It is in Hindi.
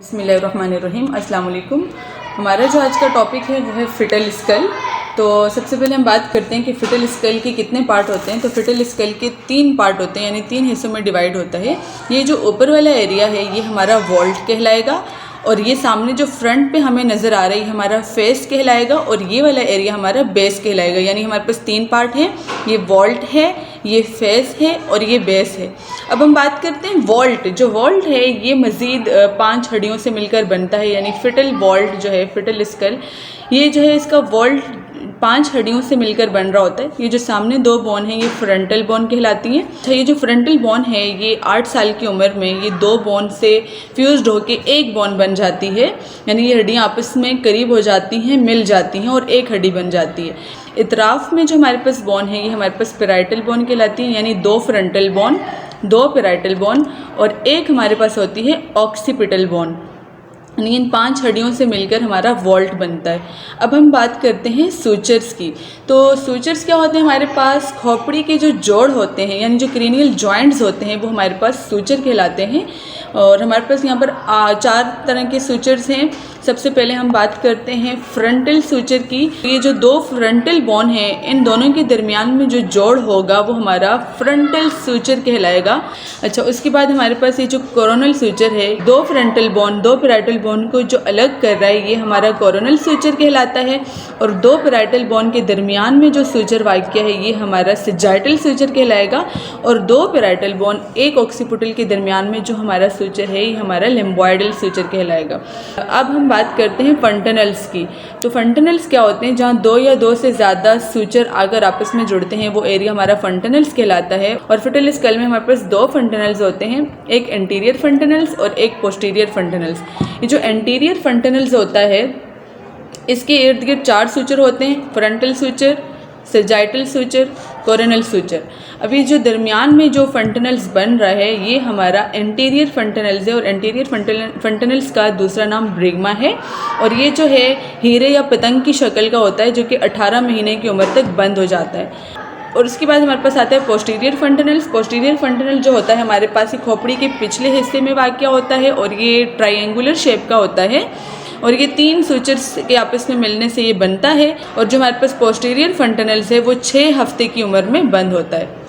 बिस्मिल्लाहिर्रहमानिर्रहीम। अस्सलाम वालेकुम। हमारा जो आज का टॉपिक है वो है फिटल स्कल। तो सबसे पहले हम बात करते हैं कि फिटल स्कल के कितने पार्ट होते हैं। तो फिटल स्कल के 3 पार्ट होते हैं, यानी 3 हिस्सों में डिवाइड होता है। ये जो ऊपर वाला एरिया है ये हमारा वॉल्ट कहलाएगा, और ये सामने जो फ्रंट पे हमें नज़र आ रही है हमारा फेस कहलाएगा, और ये वाला एरिया हमारा बेस कहलाएगा। यानी हमारे पास 3 पार्ट हैं, ये वॉल्ट है, ये फेस है और ये बेस है। अब हम बात करते हैं वॉल्ट। जो वॉल्ट है ये मज़ीद 5 हड्डियों से मिलकर बनता है, यानी फिटल वॉल्ट जो है, फिटल स्कल, ये जो है इसका वॉल्ट 5 हड्डियों से मिलकर बन रहा होता है। ये जो सामने 2 बोन हैं ये फ्रंटल बोन कहलाती हैं। अच्छा, ये जो फ्रंटल बोन है ये 8 साल की उम्र में ये 2 बोन से फ्यूज्ड होके एक बोन बन जाती है, यानी ये हड्डियाँ आपस में करीब हो जाती हैं, मिल जाती हैं और एक हड्डी बन जाती है। इतराफ में जो हमारे पास बोन है ये हमारे पास पैराइटल बोन कहलाती है, यानी 2 फ्रंटल बोन, 2 पैराइटल बोन और एक हमारे पास होती है ऑक्सीपिटल बोन। यानी इन 5 हड्डियों से मिलकर हमारा वॉल्ट बनता है। अब हम बात करते हैं सूचर्स की। तो सूचर्स क्या होते हैं? हमारे पास खोपड़ी के जो जोड़ होते हैं, यानी जो क्रेनियल जॉइंट्स होते हैं, वो हमारे पास सूचर कहलाते हैं। और हमारे पास यहाँ पर 4 तरह के सूचर्स हैं। सबसे पहले हम बात करते हैं फ्रंटल सूचर की। ये जो 2 फ्रंटल बोन हैं, इन दोनों के दरमियान में जो जोड़ होगा वो हमारा फ्रंटल सूचर कहलाएगा। अच्छा, उसके बाद हमारे पास ये जो कोरोनल सूचर है, 2 फ्रंटल बोन, 2 पैराइटल बोन को जो अलग कर रहा है ये हमारा कोरोनल सूचर कहलाता है। और 2 पैराइटल बोन के दरमियान में जो सूचर वाक़या है ये हमारा सजाइटल सूचर कहलाएगा। और 2 पैराइटल बोन, एक ऑक्सीपिटल के दरमियान में जो हमारा सूचर है ये हमारा लिम्बॉइडल सूचर कहलाएगा। अब हम बात करते हैं फंटनल्स की। तो फंटनल्स क्या होते हैं? जहाँ 2 या 2 से ज़्यादा सूचर अगर आपस में जुड़ते हैं वो एरिया हमारा फंटनल्स कहलाता है। और फिटल स्कल में हमारे पास 2 फंटनल्स होते हैं, एक एंटीरियर फंटनल्स और एक पोस्टीरियर फंटनल्स। ये जो एंटीरियर फंटनल्स होता है इसके इर्द गिर्द 4 सूचर होते हैं, frontal suture, sagittal suture, coronal suture. अभी जो दरमियान में जो फंटनल्स बन रहा है ये हमारा एंटीरियर फंटनल्स है, और एंटीरियर फंटनल्स का दूसरा नाम ब्रिग्मा है। और ये जो है हीरे या पतंग की शक्ल का होता है, जो कि 18 महीने की उम्र तक बंद हो जाता है। और उसके बाद हमारे पास आता है पोस्टीरियर फंटनल्स। पोस्टीरियर फंटनल जो होता है हमारे पास ही खोपड़ी के पिछले हिस्से में वाक़या होता है, और ये ट्रायंगुलर शेप का होता है, और ये 3 सूचर्स के आपस में मिलने से ये बनता है। और जो हमारे पास पोस्टीरियर फंटनल्स है वो 6 हफ्ते की उम्र में बंद होता है।